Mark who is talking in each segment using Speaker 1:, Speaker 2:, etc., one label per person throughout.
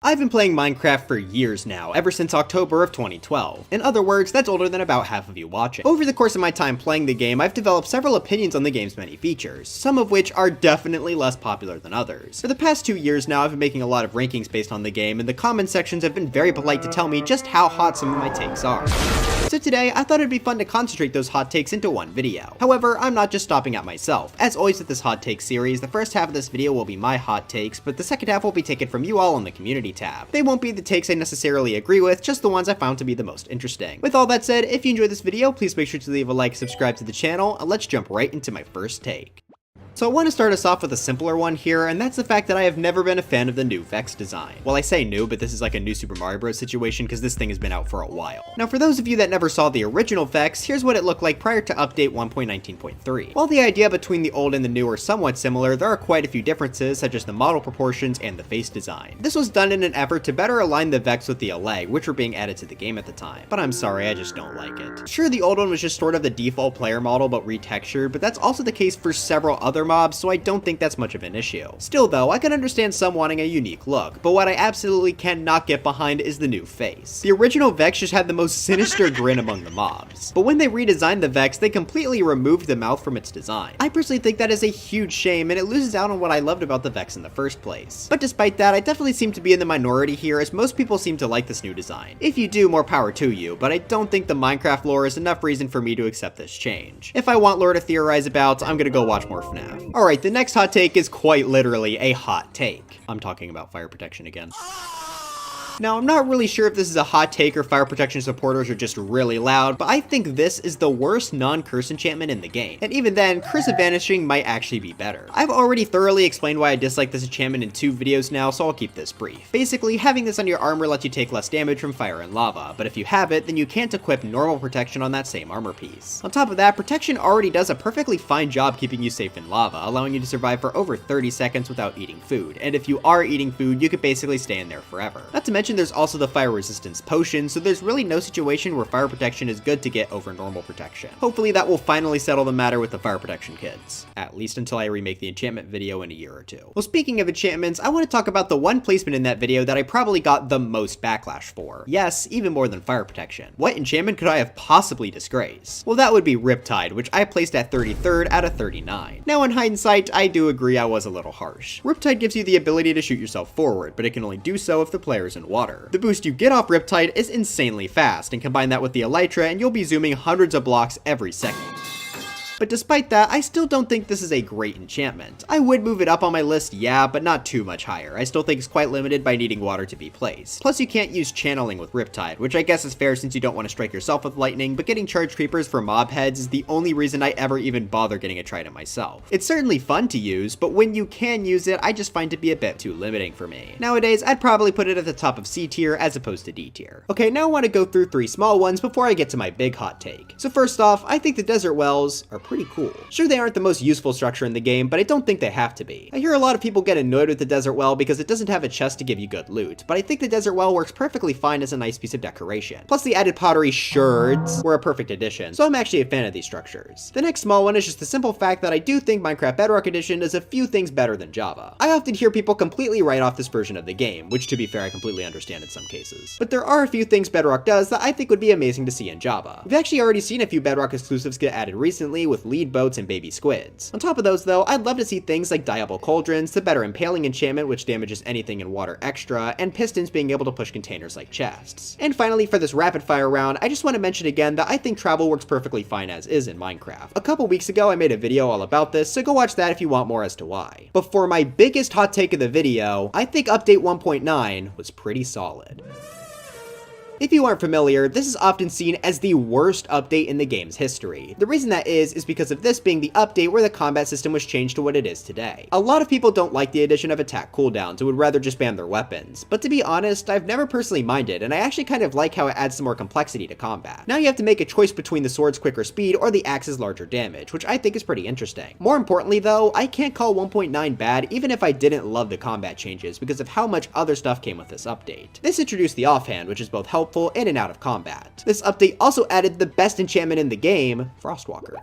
Speaker 1: I've been playing Minecraft for years now, ever since October of 2012. In other words, that's older than about half of you watching. Over the course of my time playing the game, I've developed several opinions on the game's many features, some of which are definitely less popular than others. For the past 2 years now, I've been making a lot of rankings based on the game, and the comment sections have been very polite to tell me just how hot some of my takes are. So today, I thought it'd be fun to concentrate those hot takes into one video. However, I'm not just stopping at myself. As always with this hot take series, the first half of this video will be my hot takes, but the second half will be taken from you all on the community tab. They won't be the takes I necessarily agree with, just the ones I found to be the most interesting. With all that said, if you enjoyed this video, please make sure to leave a like, subscribe to the channel, and let's jump right into my first take. So I want to start us off with a simpler one here, and that's the fact that I have never been a fan of the new Vex design. Well, I say new, but this is like a new Super Mario Bros. Situation because this thing has been out for a while. Now, for those of you that never saw the original Vex, here's what it looked like prior to update 1.19.3. While the idea between the old and the new are somewhat similar, there are quite a few differences, such as the model proportions and the face design. This was done in an effort to better align the Vex with the Alleg, which were being added to the game at the time. But I'm sorry, I just don't like it. Sure, the old one was just sort of the default player model but retextured, but that's also the case for several other mobs, so I don't think that's much of an issue. Still though, I can understand some wanting a unique look, but what I absolutely cannot get behind is the new face. The original Vex just had the most sinister grin among the mobs, but when they redesigned the Vex, they completely removed the mouth from its design. I personally think that is a huge shame, and it loses out on what I loved about the Vex in the first place. But despite that, I definitely seem to be in the minority here, as most people seem to like this new design. If you do, more power to you, but I don't think the Minecraft lore is enough reason for me to accept this change. If I want lore to theorize about, I'm gonna go watch more FNAF. Alright, the next hot take is quite literally a hot take. I'm talking about fire protection again. Now, I'm not really sure if this is a hot take or fire protection supporters are just really loud, but I think this is the worst non-curse enchantment in the game. And even then, Curse of Vanishing might actually be better. I've already thoroughly explained why I dislike this enchantment in 2 videos now, so I'll keep this brief. Basically, having this on your armor lets you take less damage from fire and lava, but if you have it, then you can't equip normal protection on that same armor piece. On top of that, protection already does a perfectly fine job keeping you safe in lava, allowing you to survive for over 30 seconds without eating food, and if you are eating food, you could basically stay in there forever. Not to mention there's also the fire resistance potion, so there's really no situation where fire protection is good to get over normal protection. Hopefully that will finally settle the matter with the fire protection kids. At least until I remake the enchantment video in a year or 2. Well, speaking of enchantments, I want to talk about the one placement in that video that I probably got the most backlash for. Yes, even more than fire protection. What enchantment could I have possibly disgraced? Well, that would be Riptide, which I placed at 33rd out of 39. Now in hindsight, I do agree I was a little harsh. Riptide gives you the ability to shoot yourself forward, but it can only do so if the player is in water. The boost you get off Riptide is insanely fast, and combine that with the Elytra and you'll be zooming hundreds of blocks every second. But despite that, I still don't think this is a great enchantment. I would move it up on my list, yeah, but not too much higher. I still think it's quite limited by needing water to be placed. Plus you can't use channeling with Riptide, which I guess is fair since you don't want to strike yourself with lightning, but getting charge creepers for mob heads is the only reason I ever even bother getting a trident myself. It's certainly fun to use, but when you can use it, I just find it to be a bit too limiting for me. Nowadays, I'd probably put it at the top of C tier as opposed to D tier. Okay, now I want to go through 3 small ones before I get to my big hot take. So first off, I think the desert wells are pretty cool. Sure, they aren't the most useful structure in the game, but I don't think they have to be. I hear a lot of people get annoyed with the desert well because it doesn't have a chest to give you good loot, but I think the desert well works perfectly fine as a nice piece of decoration. Plus the added pottery shards were a perfect addition, so I'm actually a fan of these structures. The next small one is just the simple fact that I do think Minecraft Bedrock Edition does a few things better than Java. I often hear people completely write off this version of the game, which to be fair I completely understand in some cases. But there are a few things Bedrock does that I think would be amazing to see in Java. We've actually already seen a few Bedrock exclusives get added recently with lead boats and baby squids. On top of those though, I'd love to see things like Diable Cauldrons, the better impaling enchantment which damages anything in water extra, and pistons being able to push containers like chests. And finally, for this rapid fire round, I just want to mention again that I think travel works perfectly fine as is in Minecraft. A couple weeks ago I made a video all about this, so go watch that if you want more as to why. But for my biggest hot take of the video, I think update 1.9 was pretty solid. If you aren't familiar, this is often seen as the worst update in the game's history. The reason that is because of this being the update where the combat system was changed to what it is today. A lot of people don't like the addition of attack cooldowns and would rather just ban their weapons, but to be honest, I've never personally minded, and I actually kind of like how it adds some more complexity to combat. Now you have to make a choice between the sword's quicker speed or the axe's larger damage, which I think is pretty interesting. More importantly though, I can't call 1.9 bad even if I didn't love the combat changes because of how much other stuff came with this update. This introduced the offhand, which is both helpful in and out of combat. This update also added the best enchantment in the game, Frostwalker.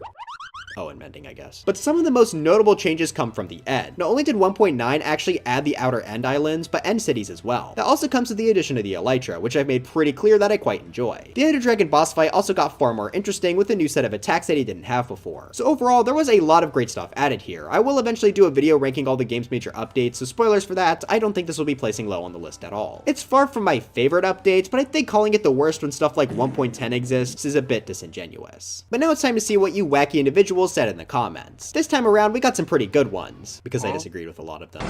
Speaker 1: Oh, and mending, I guess. But some of the most notable changes come from the end. Not only did 1.9 actually add the outer end islands, but end cities as well. That also comes with the addition of the elytra, which I've made pretty clear that I quite enjoy. The Ender Dragon boss fight also got far more interesting with a new set of attacks that he didn't have before. So overall, there was a lot of great stuff added here. I will eventually do a video ranking all the game's major updates, so spoilers for that, I don't think this will be placing low on the list at all. It's far from my favorite updates, but I think calling it the worst when stuff like 1.10 exists is a bit disingenuous. But now it's time to see what you wacky individuals said in the comments. This time around, we got some pretty good ones, because I disagreed with a lot of them.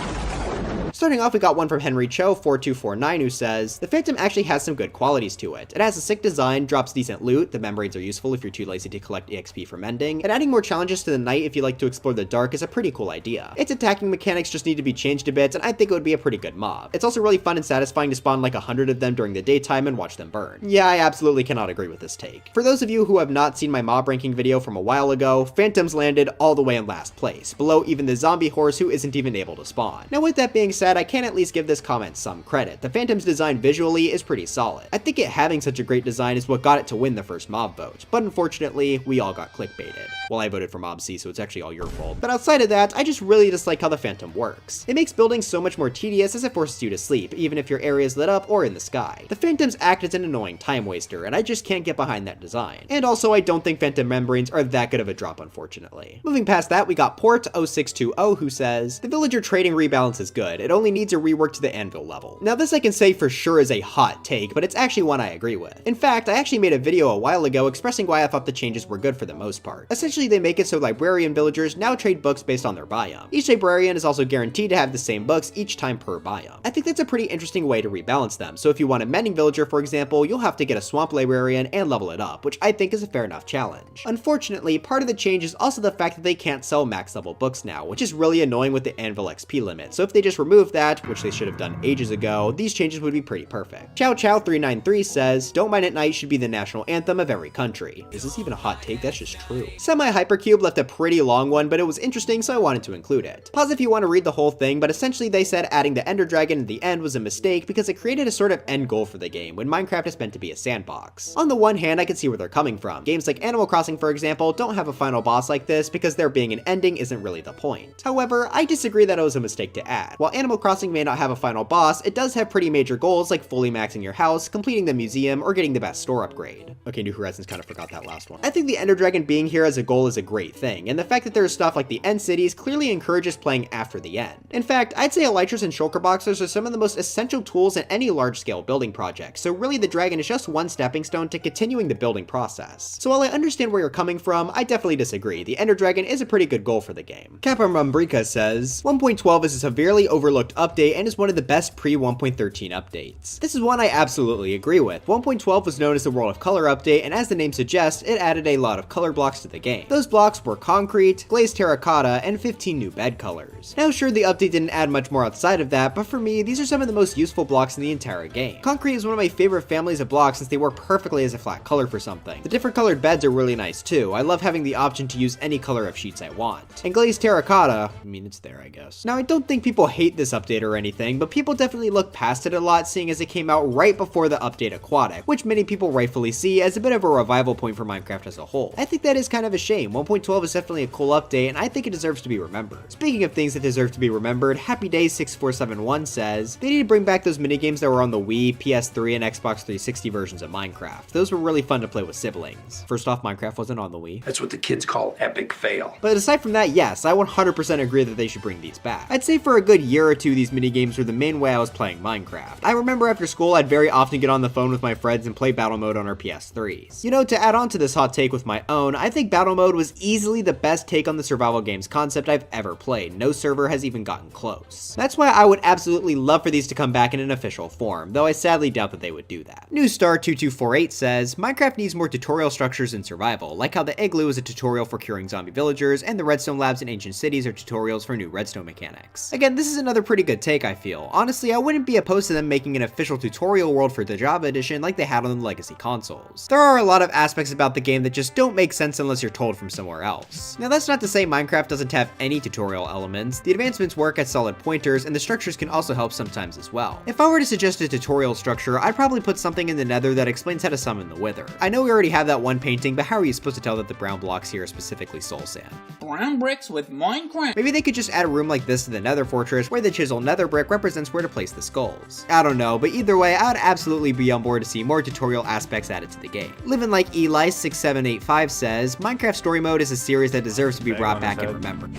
Speaker 1: Starting off, we got one from Henry Cho 4249 who says, "The Phantom actually has some good qualities to it. It has a sick design, drops decent loot, the membranes are useful if you're too lazy to collect EXP for mending, and adding more challenges to the night if you like to explore the dark is a pretty cool idea. Its attacking mechanics just need to be changed a bit, and I think it would be a pretty good mob. It's also really fun and satisfying to spawn like 100 of them during the daytime and watch them burn." Yeah, I absolutely cannot agree with this take. For those of you who have not seen my mob ranking video from a while ago, Phantoms landed all the way in last place, below even the zombie horse who isn't even able to spawn. Now with that being said, I can at least give this comment some credit. The Phantom's design visually is pretty solid. I think it having such a great design is what got it to win the first mob vote, but unfortunately, we all got clickbaited. Well, I voted for Mob C, so it's actually all your fault. But outside of that, I just really dislike how the Phantom works. It makes building so much more tedious as it forces you to sleep, even if your area is lit up or in the sky. The Phantoms act as an annoying time waster, and I just can't get behind that design. And also, I don't think Phantom membranes are that good of a drop, unfortunately. Moving past that, we got Port0620 who says, "The villager trading rebalance is good. It only needs a rework to the anvil level." Now this I can say for sure is a hot take, but it's actually one I agree with. In fact, I actually made a video a while ago expressing why I thought the changes were good for the most part. Essentially, they make it so librarian villagers now trade books based on their biome. Each librarian is also guaranteed to have the same books each time per biome. I think that's a pretty interesting way to rebalance them, so if you want a mending villager for example, you'll have to get a swamp librarian and level it up, which I think is a fair enough challenge. Unfortunately, part of the change is also the fact that they can't sell max level books now, which is really annoying with the anvil XP limit, so if they just remove that, which they should have done ages ago, these changes would be pretty perfect. Chow Chow 393 says, "Don't Mind at Night should be the national anthem of every country." Is this even a hot take? That's just true. Semi-Hypercube left a pretty long one, but it was interesting, so I wanted to include it. Pause if you want to read the whole thing, but essentially they said adding the Ender Dragon at the end was a mistake because it created a sort of end goal for the game, when Minecraft is meant to be a sandbox. On the one hand, I can see where they're coming from. Games like Animal Crossing, for example, don't have a final boss like this because there being an ending isn't really the point. However, I disagree that it was a mistake to add. While Animal Crossing may not have a final boss, it does have pretty major goals like fully maxing your house, completing the museum, or getting the best store upgrade. Okay, New Horizons kind of forgot that last one. I think the Ender Dragon being here as a goal is a great thing, and the fact that there's stuff like the end cities clearly encourages playing after the end. In fact, I'd say elytras and shulker boxes are some of the most essential tools in any large-scale building project, so really the dragon is just one stepping stone to continuing the building process. So while I understand where you're coming from, I definitely disagree. The Ender Dragon is a pretty good goal for the game. Kappa Rumbrica says, 1.12 is a severely overlooked update and is one of the best pre-1.13 updates. This is one I absolutely agree with. 1.12 was known as the World of Color update, and as the name suggests, it added a lot of color blocks to the game. Those blocks were concrete, glazed terracotta, and 15 new bed colors. Now sure, the update didn't add much more outside of that, but for me, these are some of the most useful blocks in the entire game. Concrete is one of my favorite families of blocks since they work perfectly as a flat color for something. The different colored beds are really nice too. I love having the option to use any color of sheets I want. And glazed terracotta, I mean, it's there, I guess. Now I don't think people hate this update or anything, but people definitely look past it a lot seeing as it came out right before the update Aquatic, which many people rightfully see as a bit of a revival point for Minecraft as a whole. I think that is kind of a shame. 1.12 is definitely a cool update, and I think it deserves to be remembered. Speaking of things that deserve to be remembered, Happy Day 6471 says, "They need to bring back those minigames that were on the Wii, PS3, and Xbox 360 versions of Minecraft. Those were really fun to play with siblings." First off, Minecraft wasn't on the Wii.
Speaker 2: That's what the kids call epic fail.
Speaker 1: But aside from that, yes, I 100% agree that they should bring these back. I'd say for a good year or two, these minigames were the main way I was playing Minecraft. I remember after school, I'd very often get on the phone with my friends and play battle mode on our PS3s. You know, to add on to this hot take with my own, I think battle mode was easily the best take on the survival games concept I've ever played. No server has even gotten close. That's why I would absolutely love for these to come back in an official form, though I sadly doubt that they would do that. Newstar2248 says, "Minecraft needs more tutorial structures in survival, like how the igloo is a tutorial for curing zombie villagers, and the redstone labs in ancient cities are tutorials for new redstone mechanics." Again, this is another another pretty good take, I feel. Honestly, I wouldn't be opposed to them making an official tutorial world for the Java edition like they had on the legacy consoles. There are a lot of aspects about the game that just don't make sense unless you're told from somewhere else. Now that's not to say Minecraft doesn't have any tutorial elements. The advancements work as solid pointers, and the structures can also help sometimes as well. If I were to suggest a tutorial structure, I'd probably put something in the Nether that explains how to summon the Wither. I know we already have that one painting, but how are you supposed to tell that the brown blocks here are specifically soul sand?
Speaker 3: Brown bricks with Minecraft.
Speaker 1: Maybe they could just add a room like this to the Nether Fortress where the chiseled nether brick represents where to place the skulls. I don't know, but either way, I would absolutely be on board to see more tutorial aspects added to the game. Living Like Eli6785 says, Minecraft Story Mode is a series that deserves to be brought back and remembered.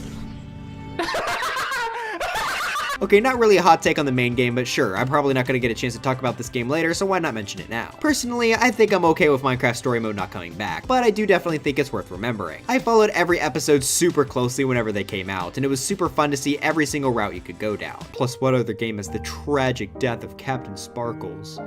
Speaker 1: Okay, not really a hot take on the main game, but sure, I'm probably not going to get a chance to talk about this game later, so why not mention it now? Personally, I think I'm okay with Minecraft Story Mode not coming back, but I do definitely think it's worth remembering. I followed every episode super closely whenever they came out, and it was super fun to see every single route you could go down. Plus, what other game has the tragic death of Captain Sparkles?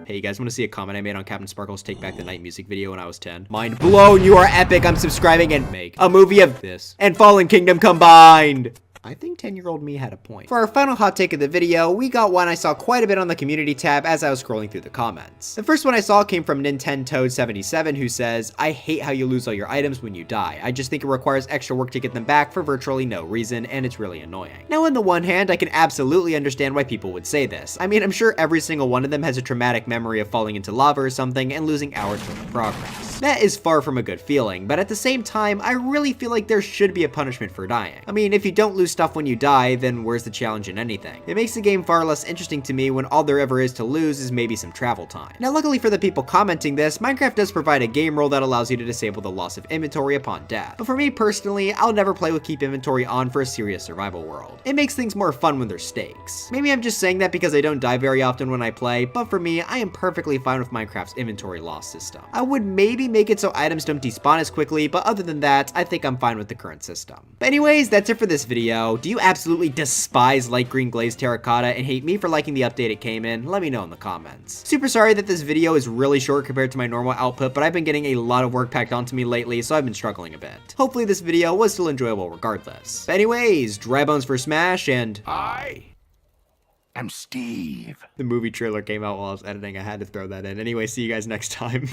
Speaker 1: Hey, you guys want to see a comment I made on Captain Sparkle's Take Back the Night music video when I was 10? Mind blown, you are epic, I'm subscribing and make a movie of this and Fallen Kingdom combined. I think 10-year-old me had a point. For our final hot take of the video, we got one I saw quite a bit on the community tab as I was scrolling through the comments. The first one I saw came from Nintendo77 who says, I hate how you lose all your items when you die. I just think it requires extra work to get them back for virtually no reason, and it's really annoying. Now on the one hand, I can absolutely understand why people would say this. I mean, I'm sure every single one of them has a traumatic memory of falling into lava or something and losing hours worth of progress. That is far from a good feeling, but at the same time, I really feel like there should be a punishment for dying. I mean, if you don't lose stuff when you die, then where's the challenge in anything? It makes the game far less interesting to me when all there ever is to lose is maybe some travel time. Now luckily for the people commenting this, Minecraft does provide a game rule that allows you to disable the loss of inventory upon death. But for me personally, I'll never play with keep inventory on for a serious survival world. It makes things more fun when there's stakes. Maybe I'm just saying that because I don't die very often when I play, but for me, I am perfectly fine with Minecraft's inventory loss system. I would maybe make it so items don't despawn as quickly, but other than that, I think I'm fine with the current system. But anyways, that's it for this video. Do you absolutely despise light green glazed terracotta and hate me for liking the update it came in? Let me know in the comments. Super sorry that this video is really short compared to my normal output, but I've been getting a lot of work packed onto me lately, so I've been struggling a bit. Hopefully this video was still enjoyable regardless. But anyways, dry bones for Smash, and
Speaker 4: I am Steve.
Speaker 1: The movie trailer came out while I was editing. I had to throw that in. Anyway, see you guys next time.